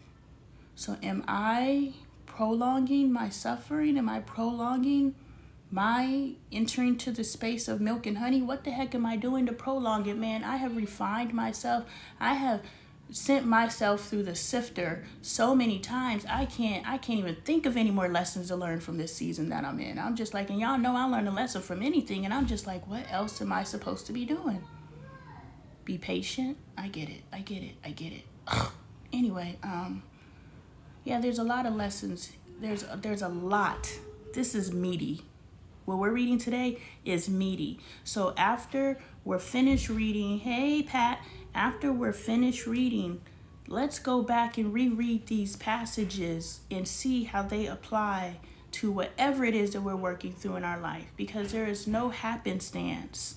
So am I prolonging my suffering? Am I prolonging my entering to the space of milk and honey? What the heck am I doing to prolong it, man? I have refined myself. I have sent myself through the sifter so many times. I can't even think of any more lessons to learn from this season that I'm in. I'm just like, and y'all know I learn a lesson from anything, and I'm just like, what else am I supposed to be doing? Be patient. I get it. Anyway, yeah, there's a lot of lessons. There's a lot. This is meaty. What we're reading today is meaty. So after we're finished reading, hey, Pat, after we're finished reading, let's go back and reread these passages and see how they apply to whatever it is that we're working through in our life. Because there is no happenstance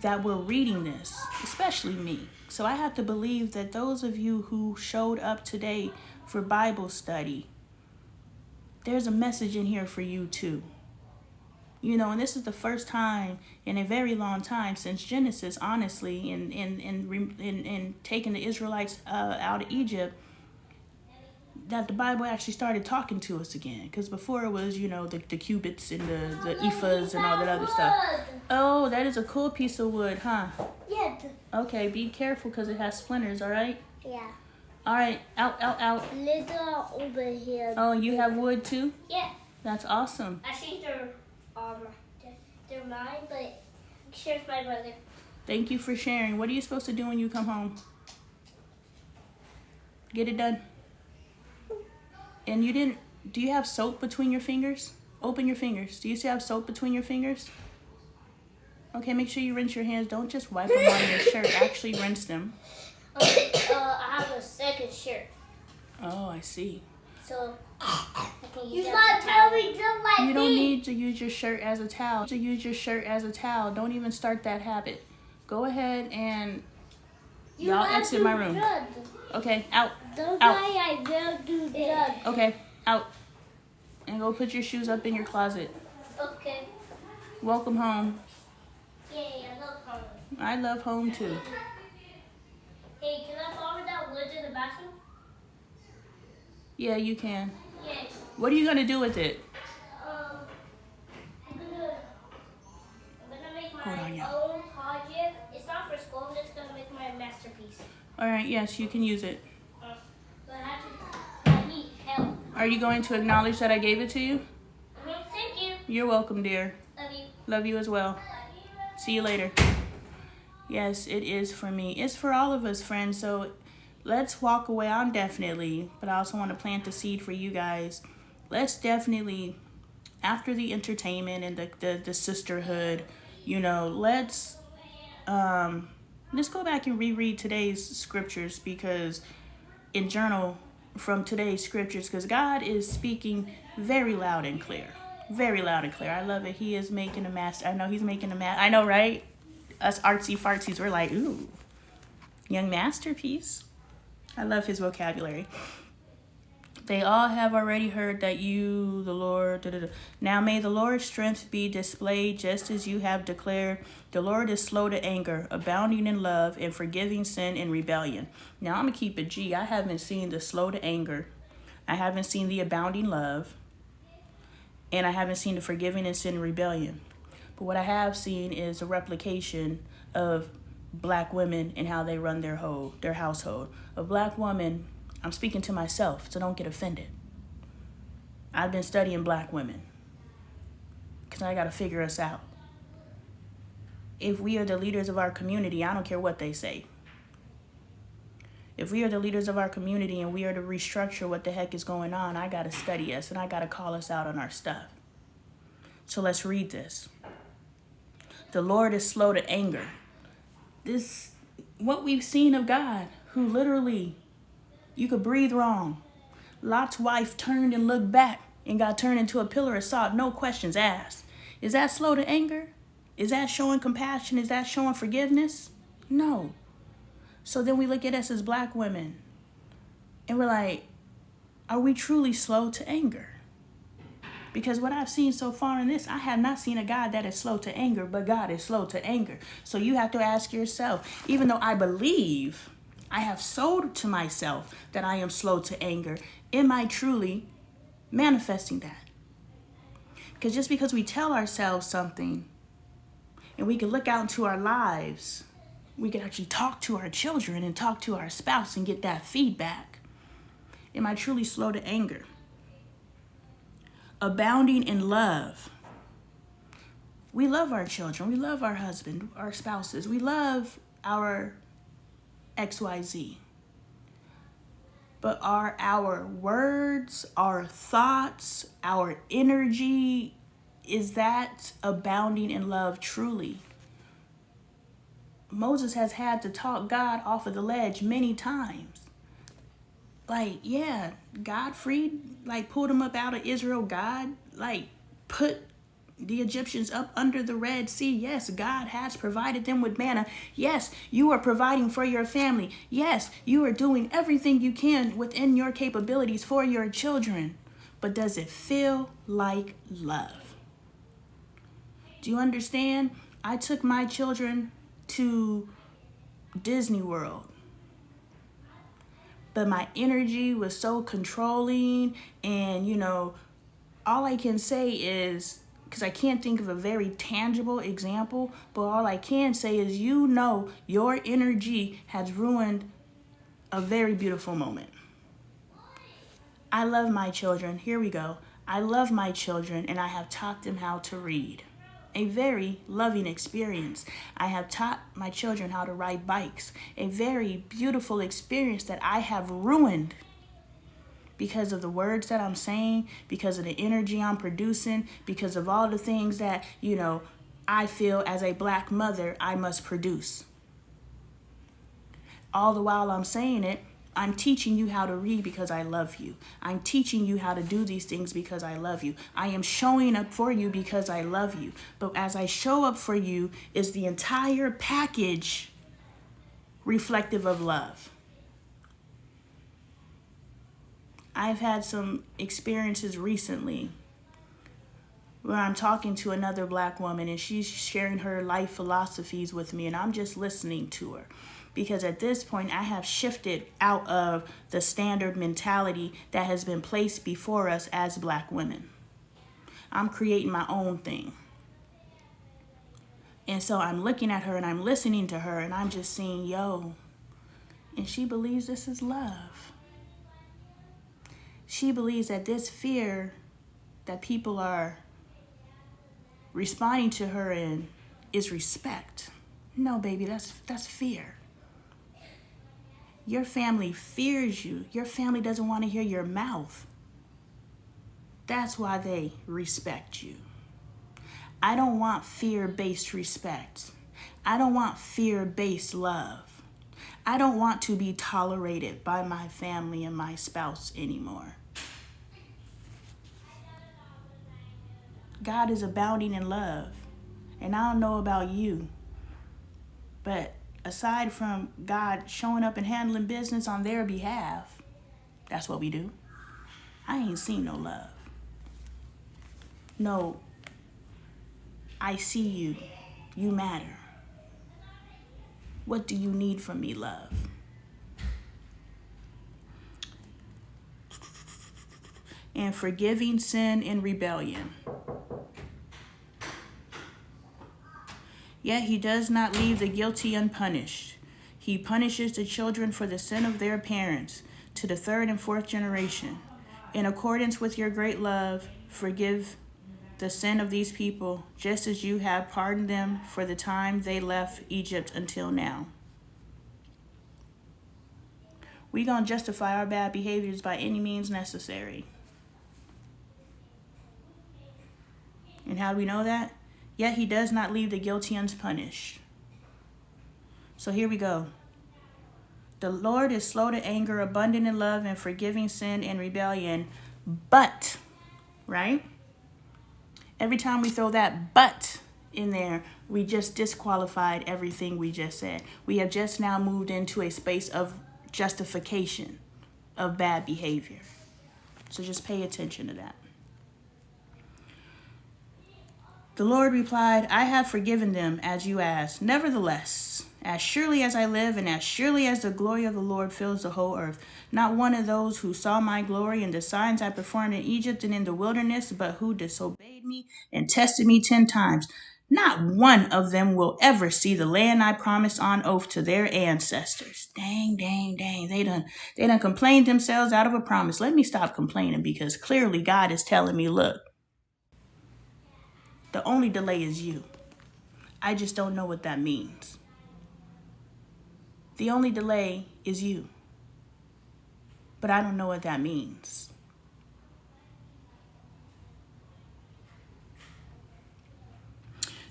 that we're reading this, especially me. So I have to believe that those of you who showed up today for Bible study, there's a message in here for you too. You know, and this is the first time in a very long time since Genesis, honestly, in taking the Israelites out of Egypt, that the Bible actually started talking to us again. Because before it was, you know, the cubits and the ephahs and all that other stuff. Oh, that is a cool piece of wood, huh? Yeah. Okay, be careful because it has splinters, all right? Yeah. All right, out. Little over here. Oh, you have wood too? Yeah. That's awesome. I think they're mine, but shares my brother. Thank you for sharing. What are you supposed to do when you come home? Get it done. And do you have soap between your fingers? Open your fingers. Do you still have soap between your fingers? Okay, make sure you rinse your hands. Don't just wipe them on your shirt. Actually rinse them. I have a second shirt. Oh, I see. So I can use that towel. You don't need to use your shirt as a towel. Don't even start that habit. Go ahead and y'all exit my room. Okay, out. I will do that. Okay, out. And go put your shoes up in your closet. Okay. Welcome home. Yay, I love home. I love home too. Hey, can I borrow that wood in the bathroom? Yeah, you can. Yes. What are you going to do with it? I'm gonna make Hold on, my y'all. own project. It's not for school. I'm just gonna make my masterpiece. All right, yes, you can use it. But I need help. Are you going to acknowledge that I gave it to you? Thank you. You're welcome, dear. Love you. Love you as well. See you later. Yes, it is for me. It's for all of us, friends. So let's walk away. I'm definitely, but I also want to plant the seed for you guys. Let's definitely, after the entertainment and the sisterhood, you know, let's go back and reread today's scriptures, because in journal from today's scriptures, because God is speaking very loud and clear. Very loud and clear. I love it. He is making a master. I know he's making a I know, right? Us artsy fartsies, we're like, ooh, young masterpiece. I love his vocabulary. They all have already heard that you, the Lord, Now may the Lord's strength be displayed just as you have declared. The Lord is slow to anger, abounding in love, and forgiving sin and rebellion. Now I'm going to keep it G. I haven't seen the slow to anger. I haven't seen the abounding love. And I haven't seen the forgiving and sin and rebellion. But what I have seen is a replication of black women and how they run their household. A black woman, I'm speaking to myself, so don't get offended. I've been studying black women because I got to figure us out. If we are the leaders of our community, I don't care what they say. If we are the leaders of our community and we are to restructure what the heck is going on, I got to study us and I got to call us out on our stuff. So let's read this. The Lord is slow to anger. This, what we've seen of God, who literally, you could breathe wrong. Lot's wife turned and looked back and got turned into a pillar of salt, no questions asked. Is that slow to anger? Is that showing compassion? Is that showing forgiveness? No. So then we look at us as black women and we're like, are we truly slow to anger? Because what I've seen so far in this, I have not seen a God that is slow to anger, but God is slow to anger. So you have to ask yourself, even though I believe I have sold to myself that I am slow to anger, am I truly manifesting that? Because just because we tell ourselves something and we can look out into our lives, we can actually talk to our children and talk to our spouse and get that feedback. Am I truly slow to anger? Abounding in love. We love our children. We love our husband, our spouses. We love our XYZ. But are our words, our thoughts, our energy, is that abounding in love truly? Moses has had to talk God off of the ledge many times. Like, yeah, God pulled him up out of Israel. God, put the Egyptians up under the Red Sea. Yes, God has provided them with manna. Yes, you are providing for your family. Yes, you are doing everything you can within your capabilities for your children. But does it feel like love? Do you understand? I took my children to Disney World. But my energy was so controlling, and all I can say is, because I can't think of a very tangible example, but all I can say is, your energy has ruined a very beautiful moment. I love my children. Here we go. I love my children, and I have taught them how to read. A very loving experience. I have taught my children how to ride bikes. A very beautiful experience that I have ruined because of the words that I'm saying, because of the energy I'm producing, because of all the things that, I feel as a black mother I must produce. All the while I'm saying it, I'm teaching you how to read because I love you. I'm teaching you how to do these things because I love you. I am showing up for you because I love you. But as I show up for you, is the entire package reflective of love? I've had some experiences recently where I'm talking to another black woman and she's sharing her life philosophies with me, and I'm just listening to her. Because at this point, I have shifted out of the standard mentality that has been placed before us as Black women. I'm creating my own thing. And so I'm looking at her and I'm listening to her and I'm just seeing, yo, and she believes this is love. She believes that this fear that people are responding to her in is respect. No, baby, that's fear. Your family fears you. Your family doesn't want to hear your mouth. That's why they respect you. I don't want fear-based respect. I don't want fear-based love. I don't want to be tolerated by my family and my spouse anymore. God is abounding in love. And I don't know about you, but aside from God showing up and handling business on their behalf, that's what we do. I ain't seen no love. No, I see you. You matter. What do you need from me, love? And forgiving sin and rebellion. Yet he does not leave the guilty unpunished. He punishes the children for the sin of their parents to the third and fourth generation. In accordance with your great love, forgive the sin of these people, just as you have pardoned them for the time they left Egypt until now. We're going to justify our bad behaviors by any means necessary. And how do we know that? Yet he does not leave the guilty unpunished. So here we go. The Lord is slow to anger, abundant in love, and forgiving sin and rebellion. But, right? Every time we throw that but in there, we just disqualified everything we just said. We have just now moved into a space of justification of bad behavior. So just pay attention to that. The Lord replied, I have forgiven them as you asked. Nevertheless, as surely as I live and as surely as the glory of the Lord fills the whole earth, not one of those who saw my glory and the signs I performed in Egypt and in the wilderness, but who disobeyed me and tested me 10 times, not one of them will ever see the land I promised on oath to their ancestors. Dang. They done complained themselves out of a promise. Let me stop complaining because clearly God is telling me, look, the only delay is you. I just don't know what that means. The only delay is you. But I don't know what that means.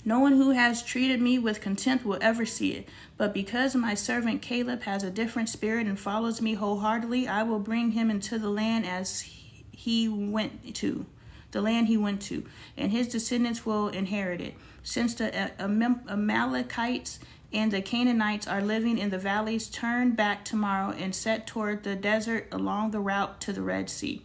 No one who has treated me with contempt will ever see it. But because my servant Caleb has a different spirit and follows me wholeheartedly, I will bring him into the land as he went to. The land he went to, and his descendants will inherit it. Since the Amalekites and the Canaanites are living in the valleys, turn back tomorrow and set toward the desert along the route to the Red Sea.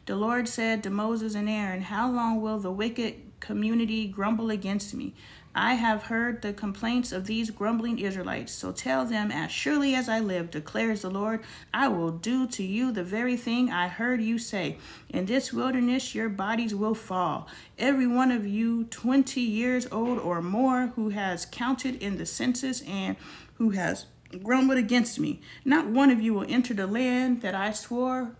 The Lord said to Moses and Aaron, how long will the wicked community grumble against me? I have heard the complaints of these grumbling Israelites. So tell them, as surely as I live, declares the Lord, I will do to you the very thing I heard you say. In this wilderness, your bodies will fall. Every one of you 20 years old or more who has counted in the census and who has grumbled against me. Not one of you will enter the land that I swore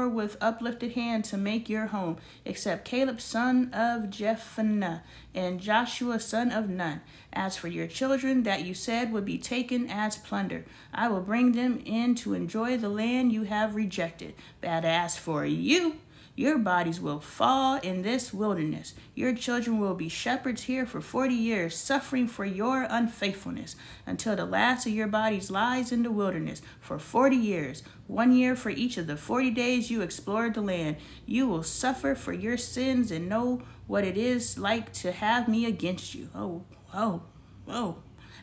with uplifted hand to make your home, except Caleb son of Jephunneh and Joshua son of Nun. As for your children that you said would be taken as plunder, I will bring them in to enjoy the land you have rejected. But as for you, your bodies will fall in this wilderness. Your children will be shepherds here for 40 years, suffering for your unfaithfulness, until the last of your bodies lies in the wilderness for 40 years, 1 year for each of the 40 days you explored the land. You will suffer for your sins and know what it is like to have me against you. Oh.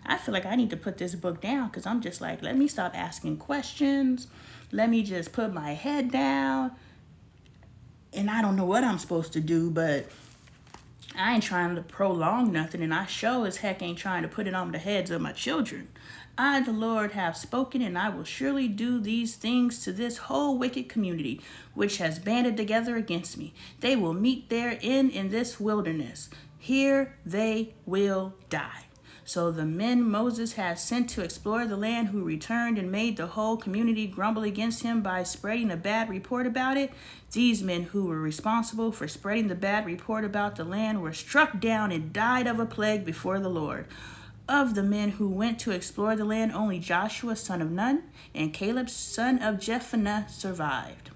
I feel like I need to put this book down because I'm just like, let me stop asking questions. Let me just put my head down. And I don't know what I'm supposed to do, but I ain't trying to prolong nothing, and I sure as heck ain't trying to put it on the heads of my children. I, the Lord, have spoken, and I will surely do these things to this whole wicked community, which has banded together against me. They will meet their end in this wilderness. Here they will die. So the men Moses had sent to explore the land who returned and made the whole community grumble against him by spreading a bad report about it. These men who were responsible for spreading the bad report about the land were struck down and died of a plague before the Lord. Of the men who went to explore the land, only Joshua, son of Nun, and Caleb, son of Jephunneh, survived.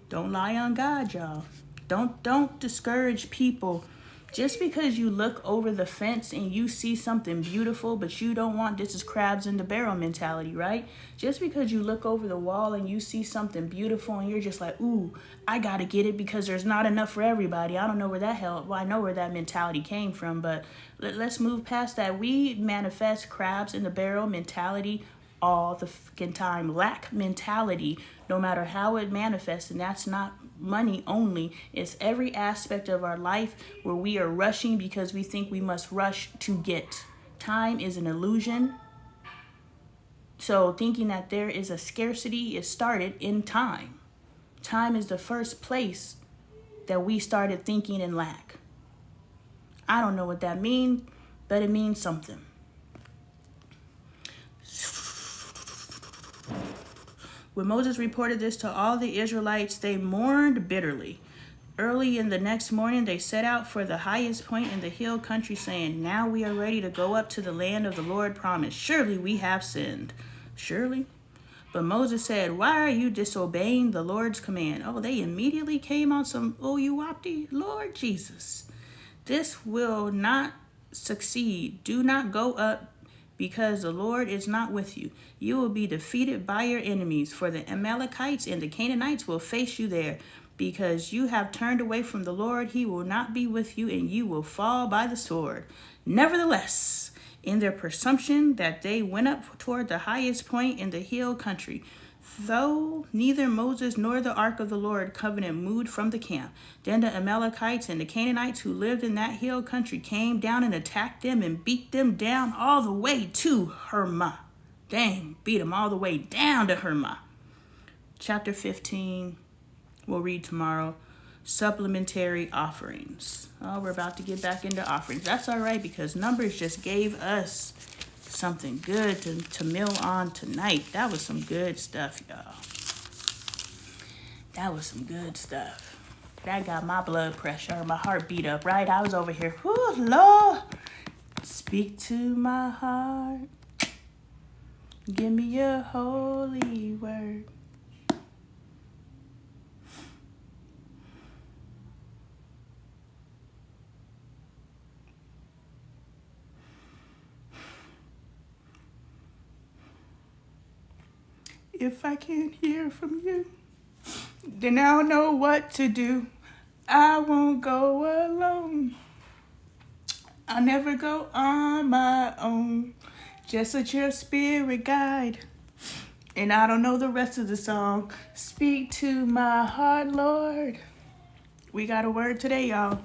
Don't lie on God, y'all. Don't discourage people. Just because you look over the fence and you see something beautiful, but you don't want, this is crabs in the barrel mentality, right? Just because you look over the wall and you see something beautiful and you're just like, ooh, I gotta get it because there's not enough for everybody. I don't know where that I know where that mentality came from, but let's move past that. We manifest crabs in the barrel mentality all the fucking time. Lack mentality, no matter how it manifests, and that's not money only. It's every aspect of our life where we are rushing because we think we must rush to get. Time is an illusion. So thinking that there is a scarcity is started in time. Time is the first place that we started thinking in lack. I don't know what that means, but it means something. When Moses reported this to all the Israelites, they mourned bitterly. Early in the next morning, they set out for the highest point in the hill country, saying, "Now we are ready to go up to the land of the Lord promised. Surely we have sinned." Surely? But Moses said, "Why are you disobeying the Lord's command?" Oh, they immediately came on some, oh, you wapti, Lord Jesus. This will not succeed. Do not go up, because the Lord is not with you. You will be defeated by your enemies, for the Amalekites and the Canaanites will face you there. Because you have turned away from the Lord, he will not be with you, and you will fall by the sword. Nevertheless, in their presumption that they went up toward the highest point in the hill country, though neither Moses nor the ark of the Lord covenant moved from the camp. Then the Amalekites and the Canaanites who lived in that hill country came down and attacked them and beat them down all the way to Hermah. Dang, beat them all the way down to Hermah. Chapter 15, we'll read tomorrow. Supplementary offerings. Oh, we're about to get back into offerings. That's all right, because Numbers just gave us something good to mill on tonight. That was some good stuff, y'all. That was some good stuff. That got my blood pressure, my heart beat up, right? I was over here, whoo, Lord, speak to my heart. Give me your holy word. If I can't hear from you, then I'll know what to do. I won't go alone. I'll never go on my own. Just let your spirit guide. And I don't know the rest of the song. Speak to my heart, Lord. We got a word today, y'all.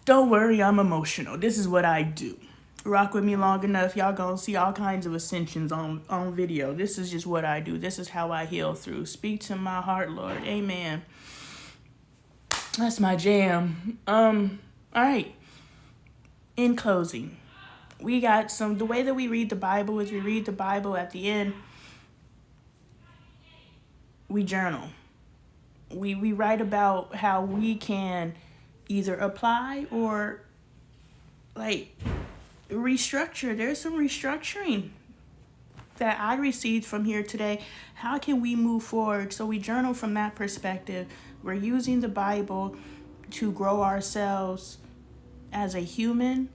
Don't worry, I'm emotional. This is what I do. Rock with me long enough, y'all gonna see all kinds of ascensions on video. This is just what I do. This is how I heal through. Speak to my heart, Lord. Amen. That's my jam. All right. In closing, we got the way that we read the Bible is we read the Bible at the end. We journal. We write about how we can either apply or restructure. There's some restructuring that I received from here today. How can we move forward? So we journal from that perspective. We're using the Bible to grow ourselves as a human,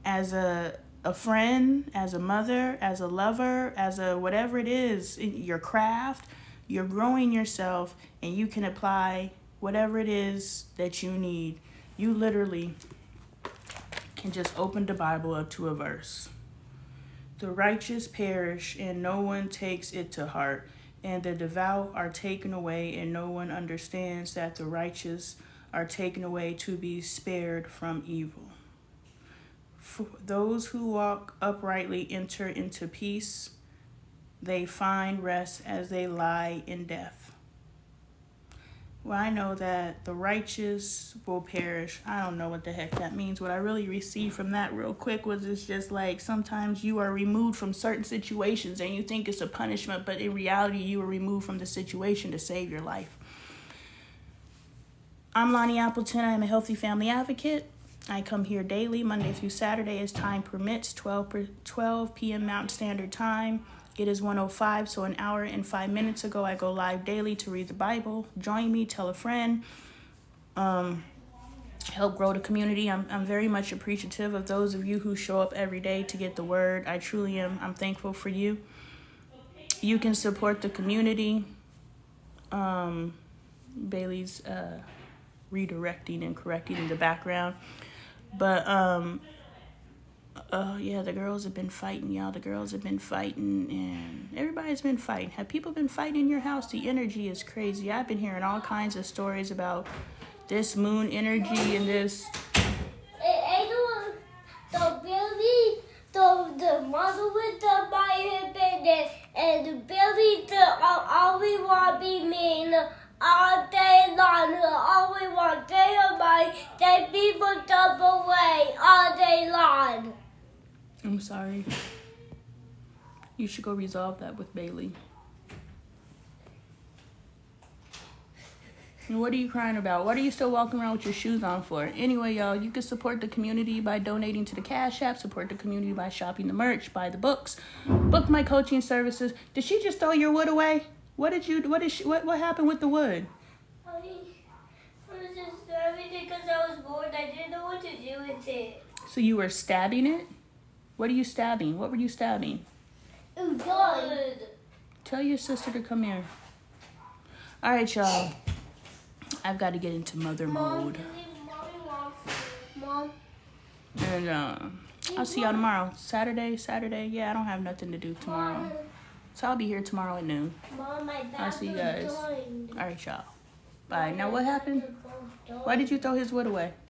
as a friend, as a mother, as a lover, as a whatever it is, in your craft. You're growing yourself, and you can apply whatever it is that you need. You literally can just open the Bible up to a verse. The righteous perish, and no one takes it to heart. and the devout are taken away, and no one understands that the righteous are taken away to be spared from evil. For those who walk uprightly enter into peace. They find rest as they lie in death. Well, I know that the righteous will perish. I don't know what the heck that means. What I really received from that real quick was it's just like sometimes you are removed from certain situations and you think it's a punishment, but in reality you were removed from the situation to save your life. I'm Lonnie Appleton. I'm a healthy family advocate. I come here daily, Monday through Saturday as time permits, 12 p.m. Mountain Standard Time. It is 1:05, so an hour and 5 minutes ago, I go live daily to read the Bible. Join me, tell a friend, help grow the community. I'm very much appreciative of those of you who show up every day to get the word. I truly am. I'm thankful for you. You can support the community. Bailey's redirecting and correcting in the background. But yeah, the girls have been fighting, y'all. The girls have been fighting, and everybody's been fighting. Have people been fighting in your house? The energy is crazy. I've been hearing all kinds of stories about this moon energy and this. The Billy, the mother with the my and the Billy, all we want be mean all day long. All we want day or night, they people dump away all day long. I'm sorry. You should go resolve that with Bailey. And what are you crying about? What are you still walking around with your shoes on for? Anyway, y'all, you can support the community by donating to the Cash App, support the community by shopping the merch, buy the books, book my coaching services. Did she just throw your wood away? What happened with the wood? I was just stabbing it because I was bored. I didn't know what to do with it. So you were stabbing it? What are you stabbing? What were you stabbing? Wood. Tell your sister to come here. All right, y'all. I've got to get into mother mode. Mom. And I'll see y'all tomorrow. Saturday. Yeah, I don't have nothing to do tomorrow. So I'll be here tomorrow at noon. Mom, I'll see you guys. Joined. All right, y'all. Bye. Now what happened? Why did you throw his wood away?